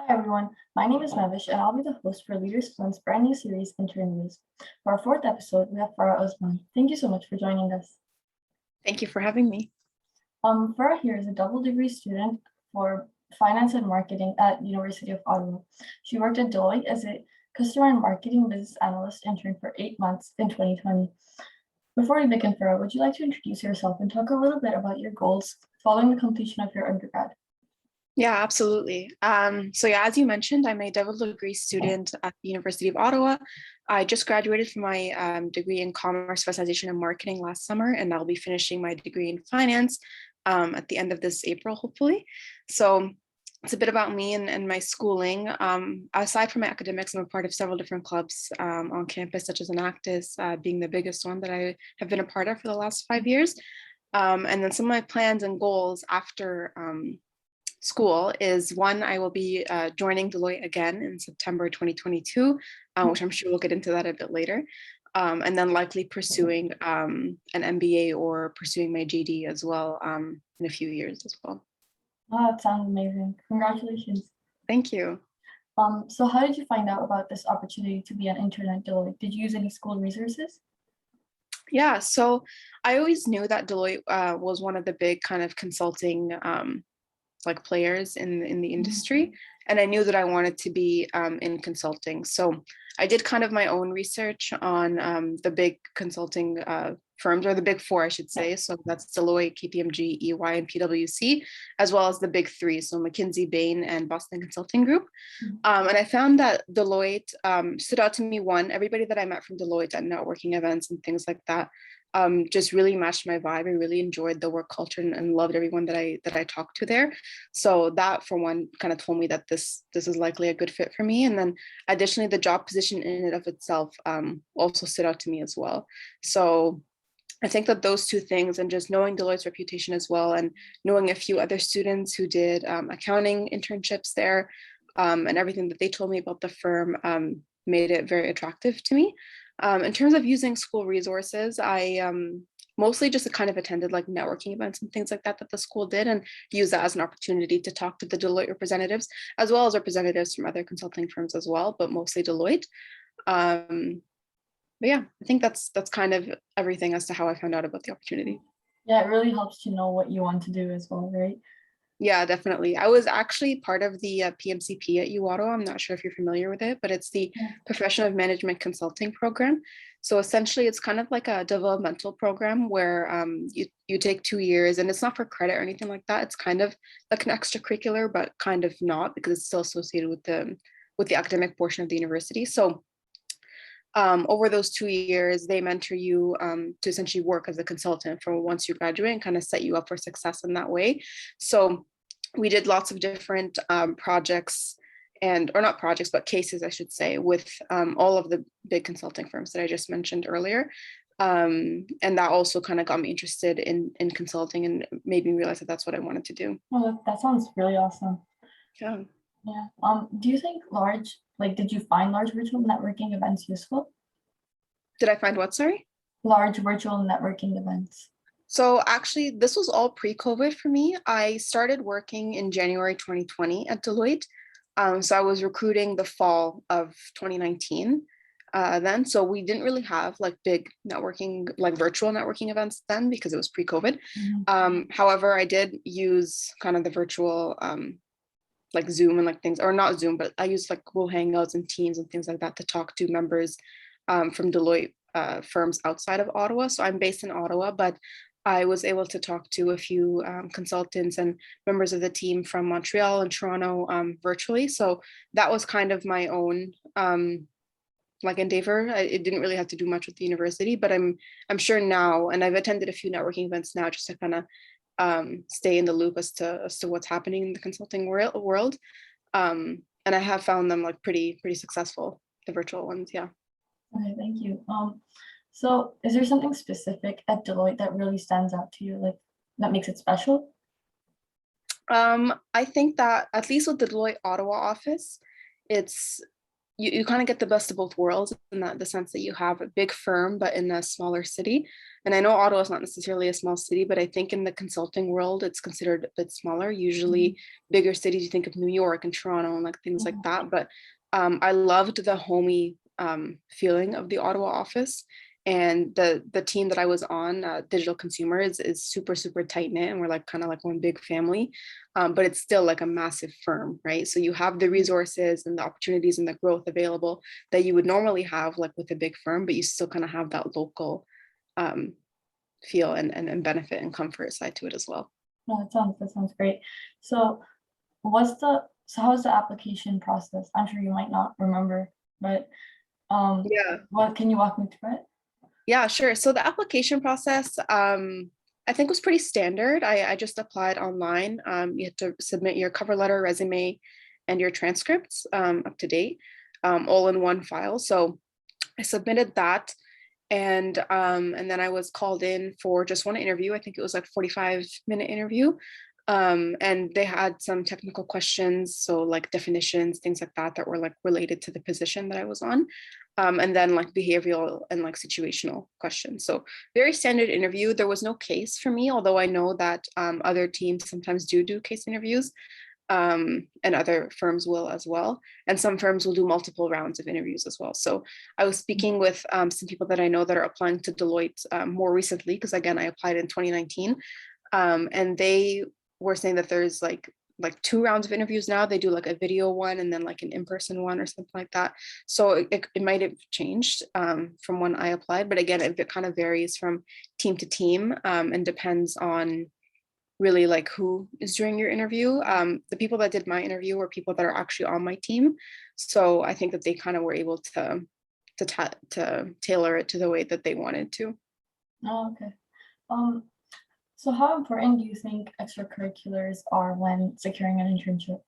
Hi everyone, my name is Mavish and I'll be the host for Leaders Fluent's brand new series, INTERNviews. For our fourth episode, we have Farah Osman. Thank you so much for joining us. Thank you for having me. Farah here is a double degree student for finance and marketing at University of Ottawa. She worked at Deloitte as a customer and marketing business analyst intern for 8 months in 2020. Before we begin, Farah, would you like to introduce yourself and talk a little bit about your goals following the completion of your undergrad? Yeah, absolutely. As you mentioned, I'm a double degree student at the University of Ottawa. I just graduated from my degree in commerce specialization in marketing last summer, and I'll be finishing my degree in finance at the end of this April, hopefully. So it's a bit about me and my schooling. Aside from my academics, I'm a part of several different clubs on campus, such as Enactus, being the biggest one that I have been a part of for the last 5 years. And then some of my plans and goals after school is one, I will be joining Deloitte again in September 2022, which I'm sure we'll get into that a bit later. And then likely pursuing an MBA or pursuing my JD as well in a few years as well. Oh, that sounds amazing. Congratulations. Thank you. So how did you find out about this opportunity to be an intern at Deloitte? Did you use any school resources? Yeah, so I always knew that Deloitte was one of the big kind of consulting like players in the industry, and I knew that I wanted to be in consulting. So I did kind of my own research on the big consulting firms, or the big four, I should say. So that's Deloitte, KPMG, EY, and PwC, as well as the big three, so McKinsey, Bain, and Boston Consulting Group. And I found that Deloitte stood out to me. One, everybody that I met from Deloitte at networking events and things like that just really matched my vibe. I really enjoyed the work culture and loved everyone that I talked to there. So that, for one, kind of told me that this is likely a good fit for me. And then additionally, the job position in and of itself also stood out to me as well. So I think that those two things, and just knowing Deloitte's reputation as well, and knowing a few other students who did accounting internships there, and everything that they told me about the firm made it very attractive to me. In terms of using school resources, I mostly just kind of attended like networking events and things like that the school did, and use that as an opportunity to talk to the Deloitte representatives, as well as representatives from other consulting firms as well, but mostly Deloitte. But yeah, I think that's kind of everything as to how I found out about the opportunity. Yeah, it really helps to know what you want to do as well, right? Yeah, definitely. I was actually part of the PMCP at U Ottawa. I'm not sure if you're familiar with it, but it's the Professional Management Consulting Program. So essentially, it's kind of like a developmental program where you take 2 years, and it's not for credit or anything like that. It's kind of like an extracurricular, but kind of not, because it's still associated with the academic portion of the university. So over those 2 years, they mentor you to essentially work as a consultant for once you graduate, and kind of set you up for success in that way. So we did lots of different projects, or not projects, but cases, I should say, with all of the big consulting firms that I just mentioned earlier. And that also kind of got me interested in consulting, and made me realize that that's what I wanted to do. Oh, that sounds really awesome. Yeah. Yeah. Do you think did you find large virtual networking events useful? Did I find what, sorry? Large virtual networking events. So actually, this was all pre-COVID for me. I started working in January 2020 at Deloitte. So I was recruiting the fall of 2019 then. So we didn't really have like big networking, like virtual networking events then, because it was pre-COVID. However, I did use kind of the virtual like Zoom and like things, or not Zoom, but I used like Google Hangouts and Teams and things like that to talk to members from Deloitte firms outside of Ottawa. So I'm based in Ottawa, but I was able to talk to a few consultants and members of the team from Montreal and Toronto virtually. So that was kind of my own like endeavor. It didn't really have to do much with the university, but I'm sure now, and I've attended a few networking events now just to kind of stay in the loop as to what's happening in the consulting world. And I have found them like pretty successful, the virtual ones. Yeah. Okay, thank you. So is there something specific at Deloitte that really stands out to you, like that makes it special? I think that at least with the Deloitte Ottawa office, it's you kind of get the best of both worlds in that the sense that you have a big firm but in a smaller city. And I know Ottawa is not necessarily a small city, but I think in the consulting world it's considered a bit smaller. Usually bigger cities, you think of New York and Toronto and like things like that. But I loved the homey feeling of the Ottawa office. And the team that I was on, digital consumers, is super, super tight knit, and we're like kind of like one big family. But it's still like a massive firm, right? So you have the resources and the opportunities and the growth available that you would normally have like with a big firm, but you still kind of have that local feel and benefit and comfort side to it as well. No, that sounds great. So how's the application process? I'm sure you might not remember, but Yeah. what can you walk me through it? Yeah, sure. So the application process, I think was pretty standard. I just applied online. You had to submit your cover letter, resume, and your transcripts up to date, all in one file. So I submitted that, and then I was called in for just one interview. I think it was like 45-minute interview. And they had some technical questions, so like definitions, things like that were like related to the position that I was on. And then like behavioral and like situational questions. So very standard interview. There was no case for me, although I know that other teams sometimes do case interviews, and other firms will as well. And some firms will do multiple rounds of interviews as well. So I was speaking with some people that I know that are applying to Deloitte more recently, because again, I applied in 2019, and they were saying that there's like 2 rounds of interviews now. They do like a video one and then like an in-person one or something like that. So it might have changed from when I applied, but again, it kind of varies from team to team, and depends on really like who is doing your interview. The people that did my interview were people that are actually on my team. So I think that they kind of were able to tailor it to the way that they wanted to. Oh, okay. So how important do you think extracurriculars are when securing an internship?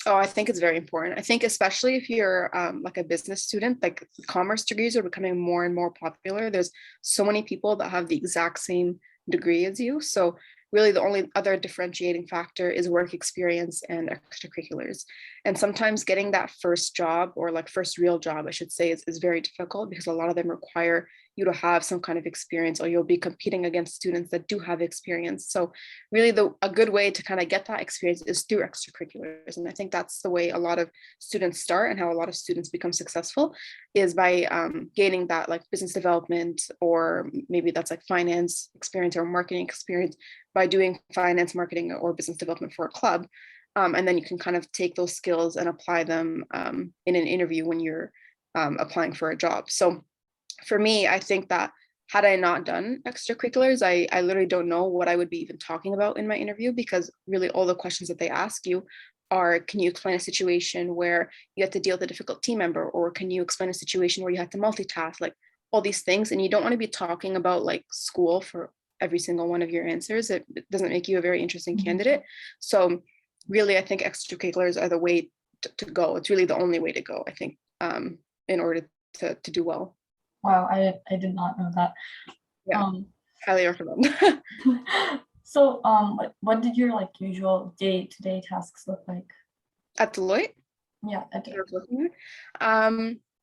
Oh, I think it's very important. I think especially if you're like a business student, like commerce degrees are becoming more and more popular. There's so many people that have the exact same degree as you. So really the only other differentiating factor is work experience and extracurriculars. And sometimes getting that first job, or like first real job, I should say, is very difficult, because a lot of them require you to have some kind of experience, or you'll be competing against students that do have experience. So really a good way to kind of get that experience is through extracurriculars. And I think that's the way a lot of students start, and how a lot of students become successful, is by gaining that like business development, or maybe that's like finance experience or marketing experience, by doing finance, marketing, or business development for a club. And then you can kind of take those skills and apply them in an interview when you're applying for a job. So for me, I think that had I not done extracurriculars, I literally don't know what I would be even talking about in my interview, because really all the questions that they ask you are, can you explain a situation where you have to deal with a difficult team member, or can you explain a situation where you have to multitask, like all these things. And you don't want to be talking about like school for every single one of your answers. It doesn't make you a very interesting candidate. So really, I think extracurriculars are the way to go. It's really the only way to go, I think, in order to do well. Wow, I did not know that. Yeah, highly recommend. So what did your like usual day-to-day tasks look like? At Deloitte? Yeah,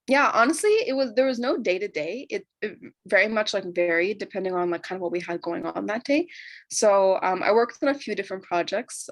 Yeah, honestly, there was no day to day. It very much like varied depending on like kind of what we had going on that day. So I worked on a few different projects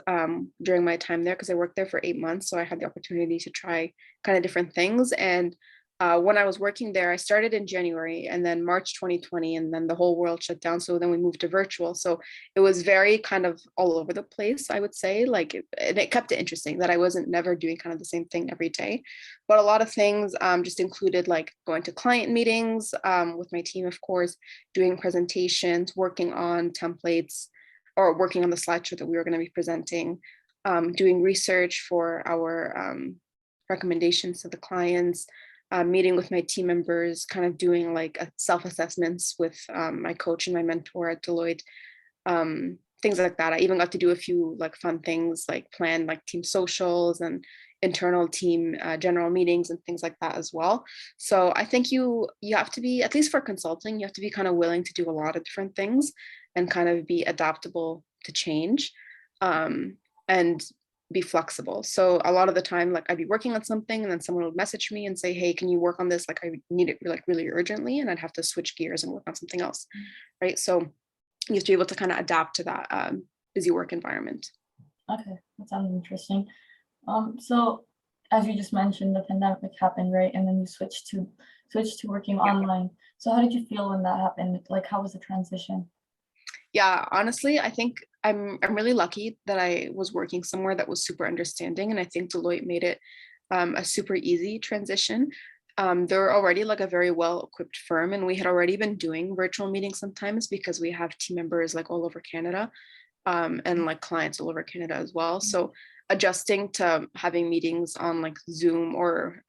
during my time there, because I worked there for 8 months. So I had the opportunity to try kind of different things. And when I was working there, I started in January, and then March 2020, and then the whole world shut down. So then we moved to virtual. So it was very kind of all over the place, I would say. Like, and it kept it interesting that I wasn't never doing kind of the same thing every day. But a lot of things just included like going to client meetings with my team, of course, doing presentations, working on templates, or working on the slideshow that we were going to be presenting, doing research for our recommendations to the clients, meeting with my team members, kind of doing like self-assessments with my coach and my mentor at Deloitte, things like that. I even got to do a few like fun things, like plan like team socials and internal team general meetings and things like that as well. So I think you have to be, at least for consulting, you have to be kind of willing to do a lot of different things and kind of be adaptable to change. And be flexible. So a lot of the time, like I'd be working on something and then someone would message me and say, hey, can you work on this? Like I need it like really urgently, and I'd have to switch gears and work on something else. Right. So you have to be able to kind of adapt to that busy work environment. Okay, that sounds interesting. So as you just mentioned, the pandemic happened, right? And then you switched to working online. So how did you feel when that happened? Like, how was the transition? Yeah, honestly, I think I'm really lucky that I was working somewhere that was super understanding, and I think Deloitte made it a super easy transition. They're already like a very well-equipped firm, and we had already been doing virtual meetings sometimes because we have team members like all over Canada, and like clients all over Canada as well. So adjusting to having meetings on like Zoom or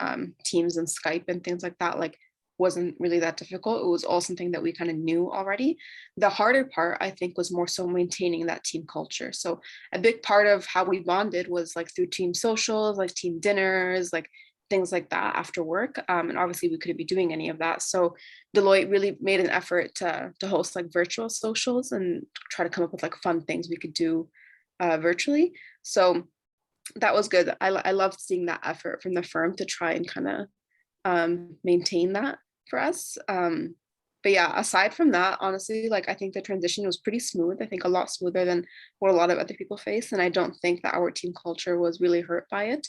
Teams and Skype and things like that, like wasn't really that difficult. It was all something that we kind of knew already. The harder part, I think, was more so maintaining that team culture. So a big part of how we bonded was like through team socials, like team dinners, like things like that after work. And obviously we couldn't be doing any of that. So Deloitte really made an effort to host like virtual socials and try to come up with like fun things we could do virtually. So that was good. I loved seeing that effort from the firm to try and kind of maintain that for us. But yeah, aside from that, honestly, like I think the transition was pretty smooth. I think a lot smoother than what a lot of other people face. And I don't think that our team culture was really hurt by it.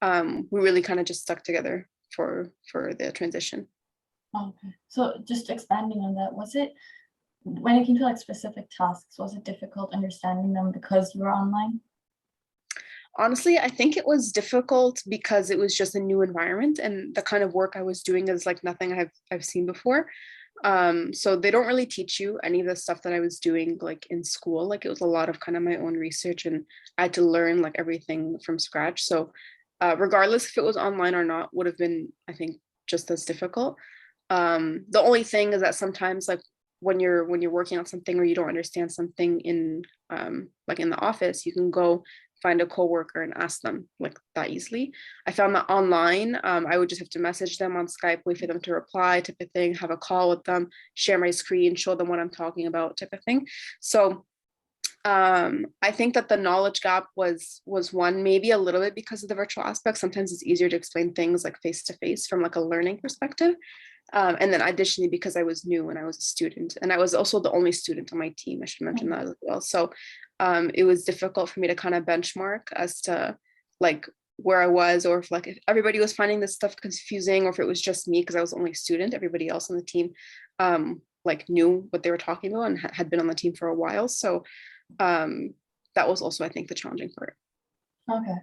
We really kind of just stuck together for the transition. Okay, so just expanding on that, was it when it came to like specific tasks, was it difficult understanding them because you were online? Honestly, I think it was difficult because it was just a new environment, and the kind of work I was doing is like nothing I've seen before. So they don't really teach you any of the stuff that I was doing like in school. Like it was a lot of kind of my own research, and I had to learn like everything from scratch. So regardless if it was online or not, would have been, I think, just as difficult. The only thing is that sometimes like when you're working on something or you don't understand something in like in the office, you can go find a coworker and ask them like that easily. I found that online, I would just have to message them on Skype, wait for them to reply, type of thing, have a call with them, share my screen, show them what I'm talking about, type of thing. So I think that the knowledge gap was one, maybe a little bit because of the virtual aspect. Sometimes it's easier to explain things like face to face from like a learning perspective. And then additionally, because I was new and I was a student, and I was also the only student on my team, I should mention that as well. So it was difficult for me to kind of benchmark as to like where I was, or if everybody was finding this stuff confusing, or if it was just me because I was the only student. Everybody else on the team like knew what they were talking about and had been on the team for a while. So that was also, I think, the challenging part. Okay,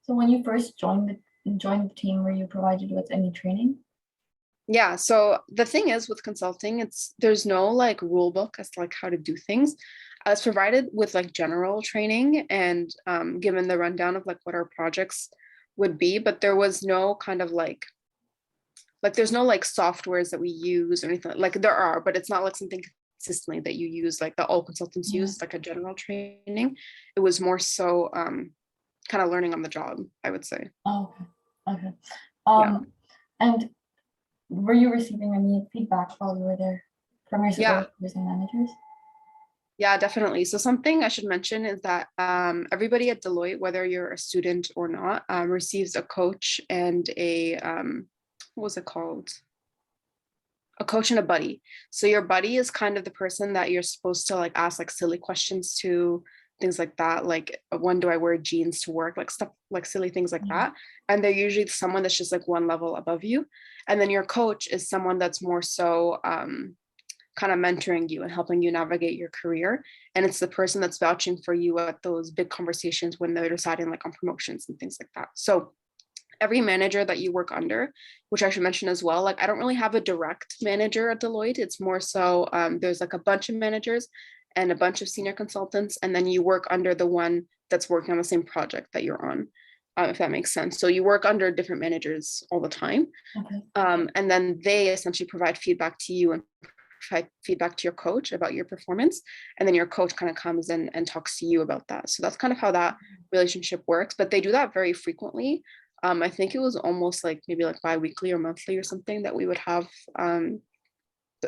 so when you first joined the team, were you provided with any training? Yeah, so the thing is with consulting, there's no like rule book as to like how to do things. I was provided with like general training and given the rundown of like what our projects would be, but there was no kind of like there's no like softwares that we use or anything. Like there are, but it's not like something consistently that you use, like that all consultants Yeah. use, like a general training. It was more so kind of learning on the job, I would say. Oh, okay. Okay. Yeah. And were you receiving any feedback while you were there from your Yeah. supervisors and managers? Yeah, definitely. So something I should mention is that everybody at Deloitte, whether you're a student or not, receives a coach and a what was it called? A coach and a buddy. So your buddy is kind of the person that you're supposed to like ask like silly questions to, things like that, like when do I wear jeans to work, like stuff like silly things like Yeah. that. And they're usually someone that's just like one level above you. And then your coach is someone that's more so kind of mentoring you and helping you navigate your career. And it's the person that's vouching for you at those big conversations when they're deciding like on promotions and things like that. So every manager that you work under, which I should mention as well, like I don't really have a direct manager at Deloitte. It's more so there's like a bunch of managers and a bunch of senior consultants, and then you work under the one that's working on the same project that you're on, if that makes sense. So you work under different managers all the time, Okay. and then they essentially provide feedback to you and provide feedback to your coach about your performance, and then your coach kind of comes in and talks to you about that. So that's kind of how that relationship works, but they do that very frequently. I think it was almost like maybe like bi-weekly or monthly or something that we would have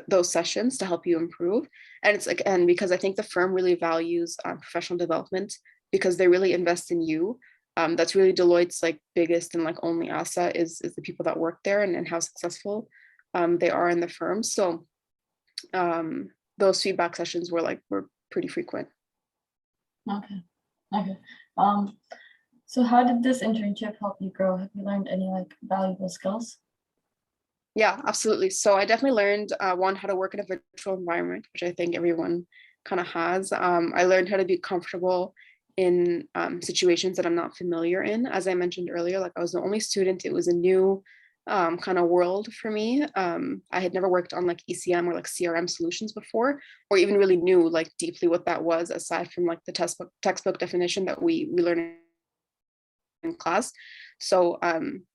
those sessions to help you improve. And it's like, and because I think the firm really values professional development, because they really invest in you That's really Deloitte's like biggest and like only asset is the people that work there, and how successful they are in the firm. So those feedback sessions were pretty frequent. Okay. Okay. Um, so how did this internship help you grow? Have you learned any like valuable skills? Yeah, absolutely. So I definitely learned one, how to work in a virtual environment, which I think everyone kind of has. I learned how to be comfortable in situations that I'm not familiar in. As I mentioned earlier, like I was the only student, it was a new kind of world for me. I had never worked on like ECM or like CRM solutions before, or even really knew like deeply what that was, aside from like the textbook definition that we learn in class. So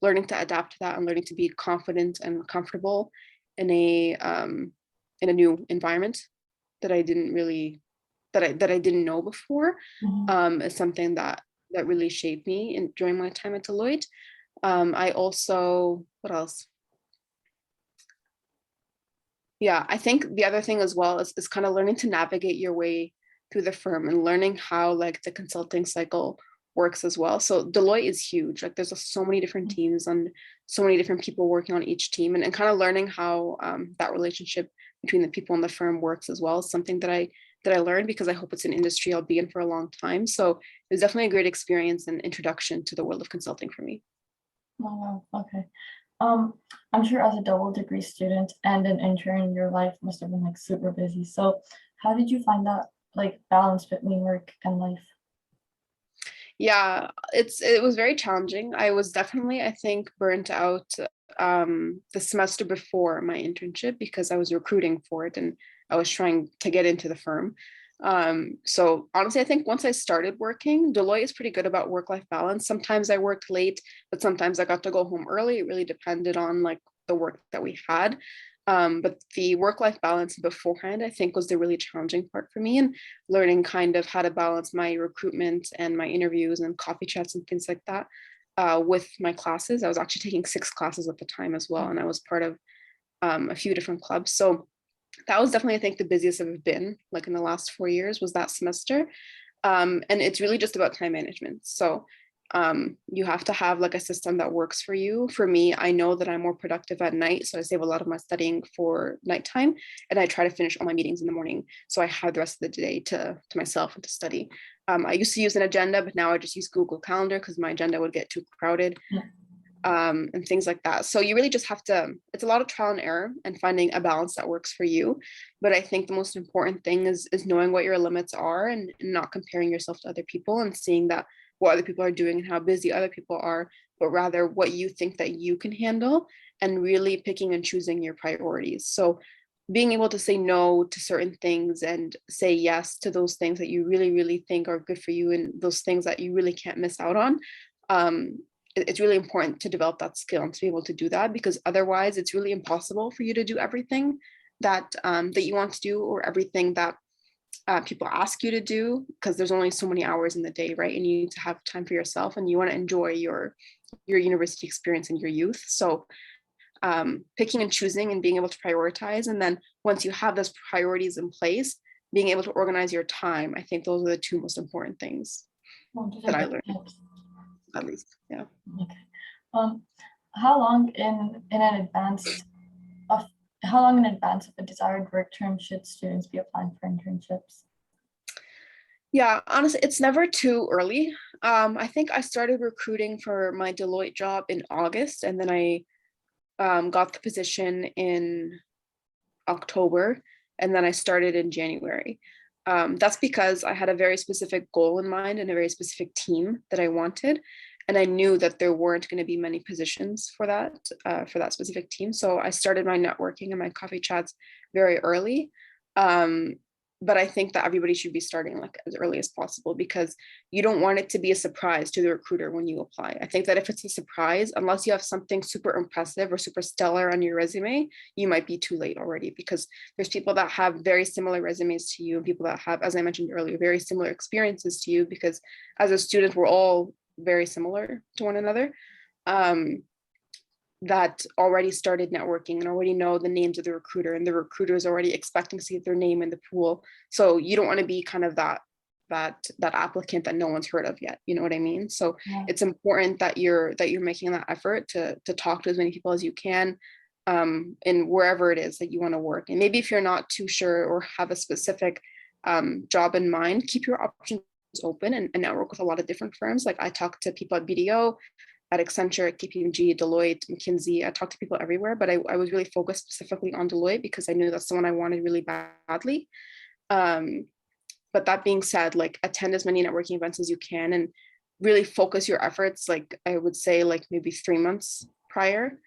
learning to adapt to that and learning to be confident and comfortable in a new environment that I didn't really that I didn't know before is something that really shaped me during my time at Deloitte. I also, what else? Yeah, I think the other thing as well is kind of learning to navigate your way through the firm and learning how like the consulting cycle works as well. So Deloitte is huge. Like there's so many different teams and so many different people working on each team, and kind of learning how that relationship between the people in the firm works as well is something that I learned, because I hope it's an industry I'll be in for a long time. So it was definitely a great experience and introduction to the world of consulting for me. Oh, wow. Okay. I'm sure as a double degree student and an intern, your life must have been like super busy. So how did you find that like balance between work and life? Yeah, it was very challenging. I was definitely, I think, burnt out the semester before my internship, because I was recruiting for it and I was trying to get into the firm. So honestly, I think once I started working, Deloitte is pretty good about work-life balance. Sometimes I worked late, but sometimes I got to go home early. It really depended on like the work that we had. But the work-life balance beforehand, I think, was the really challenging part for me, and learning kind of how to balance my recruitment and my interviews and coffee chats and things like that with my classes. I was actually taking 6 classes at the time as well, and I was part of a few different clubs. So that was definitely, I think, the busiest I've been like in the last 4 years was that semester. And it's really just about time management. So you have to have like a system that works for you. For me, I know that I'm more productive at night, so I save a lot of my studying for nighttime, and I try to finish all my meetings in the morning, so I have the rest of the day to myself and to study. I used to use an agenda, but now I just use Google Calendar because my agenda would get too crowded. And things like that. So you really just have to, it's a lot of trial and error and finding a balance that works for you. But I think the most important thing is knowing what your limits are, and not comparing yourself to other people and seeing that what other people are doing and how busy other people are, but rather what you think that you can handle, and really picking and choosing your priorities. So being able to say no to certain things and say yes to those things that you really, really think are good for you, and those things that you really can't miss out on. It's really important to develop that skill and to be able to do that, because otherwise it's really impossible for you to do everything that that you want to do, or everything that people ask you to do, because there's only so many hours in the day, right? And you need to have time for yourself, and you want to enjoy your university experience and your youth. So picking and choosing and being able to prioritize, and then once you have those priorities in place, being able to organize your time, I think those are the 2 most important things Well, those are that I good learned, tips. at least. Yeah. Okay. Um, how long in an advanced of how long in advance of a desired work term should students be applying for internships? Yeah, honestly, it's never too early. I think I started recruiting for my Deloitte job in August, and then I got the position in October, and then I started in January. That's because I had a very specific goal in mind and a very specific team that I wanted, and I knew that there weren't going to be many positions for that specific team. So I started my networking and my coffee chats very early. But I think that everybody should be starting like as early as possible, because you don't want it to be a surprise to the recruiter when you apply. I think that if it's a surprise, unless you have something super impressive or super stellar on your resume, you might be too late already, because there's people that have very similar resumes to you, and people that have, as I mentioned earlier, very similar experiences to you, because as a student, we're all very similar to one another. That already started networking and already know the names of the recruiter, and the recruiter is already expecting to see their name in the pool. So you don't want to be kind of that that applicant that no one's heard of yet. You know what I mean? So Yeah. it's important that you're making that effort to talk to as many people as you can, in wherever it is that you want to work. And maybe if you're not too sure or have a specific job in mind, keep your options open and network with a lot of different firms. Like I talked to people at BDO, at Accenture, at KPMG, Deloitte, McKinsey. I talked to people everywhere, but I was really focused specifically on Deloitte because I knew that's the one I wanted really badly. But that being said, like attend as many networking events as you can and really focus your efforts, like I would say like maybe 3 months prior,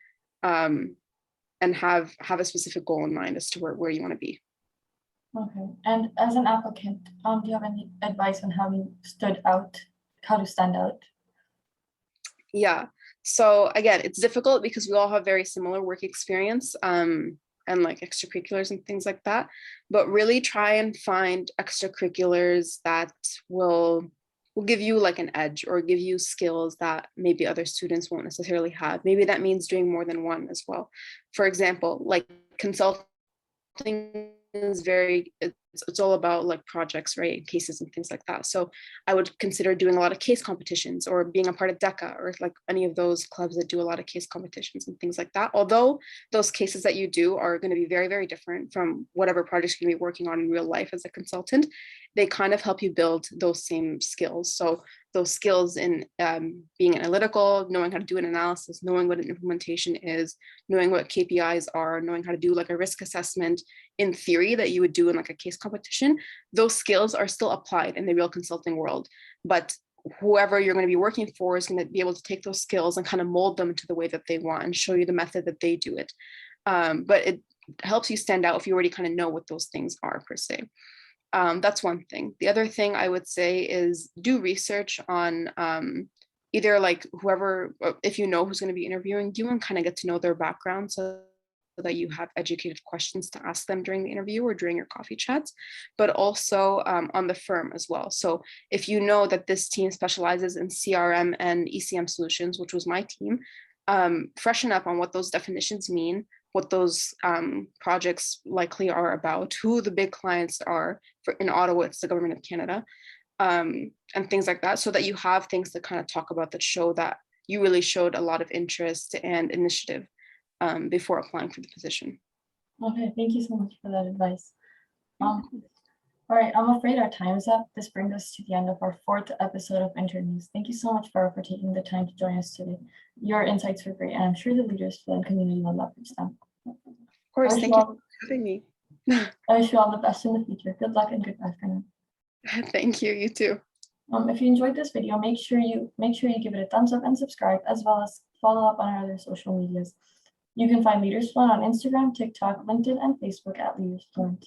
and have a specific goal in mind as to where you want to be. Okay. And as an applicant, do you have any advice on how you how to stand out? Yeah. So again, it's difficult because we all have very similar work experience, and like extracurriculars and things like that. But really try and find extracurriculars that will give you like an edge or give you skills that maybe other students won't necessarily have. Maybe that means doing more than one as well. For example, like consulting is it's all about like projects, right? Cases and things like that. So I would consider doing a lot of case competitions or being a part of DECA or like any of those clubs that do a lot of case competitions and things like that. Although those cases that you do are going to be very, very different from whatever projects you're going to be working on in real life as a consultant, they kind of help you build those same skills. So those skills in being analytical, knowing how to do an analysis, knowing what an implementation is, knowing what KPIs are, knowing how to do like a risk assessment in theory that you would do in like a case competition, those skills are still applied in the real consulting world. But whoever you're going to be working for is going to be able to take those skills and kind of mold them into the way that they want and show you the method that they do it. But it helps you stand out if you already kind of know what those things are per se. That's one thing. The other thing I would say is do research on either like whoever, if you know who's going to be interviewing you, and kind of get to know their background so that you have educated questions to ask them during the interview or during your coffee chats, but also on the firm as well. So if you know that this team specializes in CRM and ECM solutions, which was my team, freshen up on what those definitions mean, what those projects likely are about, who the big clients are. In Ottawa, it's the government of Canada, and things like that, so that you have things to kind of talk about that show that you really showed a lot of interest and initiative before applying for the position. Okay, thank you so much for that advice. All right, I'm afraid our time is up. This brings us to the end of our 4th episode of INTERNviews. Thank you so much, Farah, for taking the time to join us today. Your insights were great, and I'm sure the leaders and community will leverage them. Of course, thank you for having me. I wish you all the best in the future. Good luck and goodbye for now. Thank you. You too. If you enjoyed this video, make sure you give it a thumbs up and subscribe, as well as follow up on our other social medias. You can find Leaders Fluent on Instagram, TikTok, LinkedIn, and Facebook at Leaders Fluent.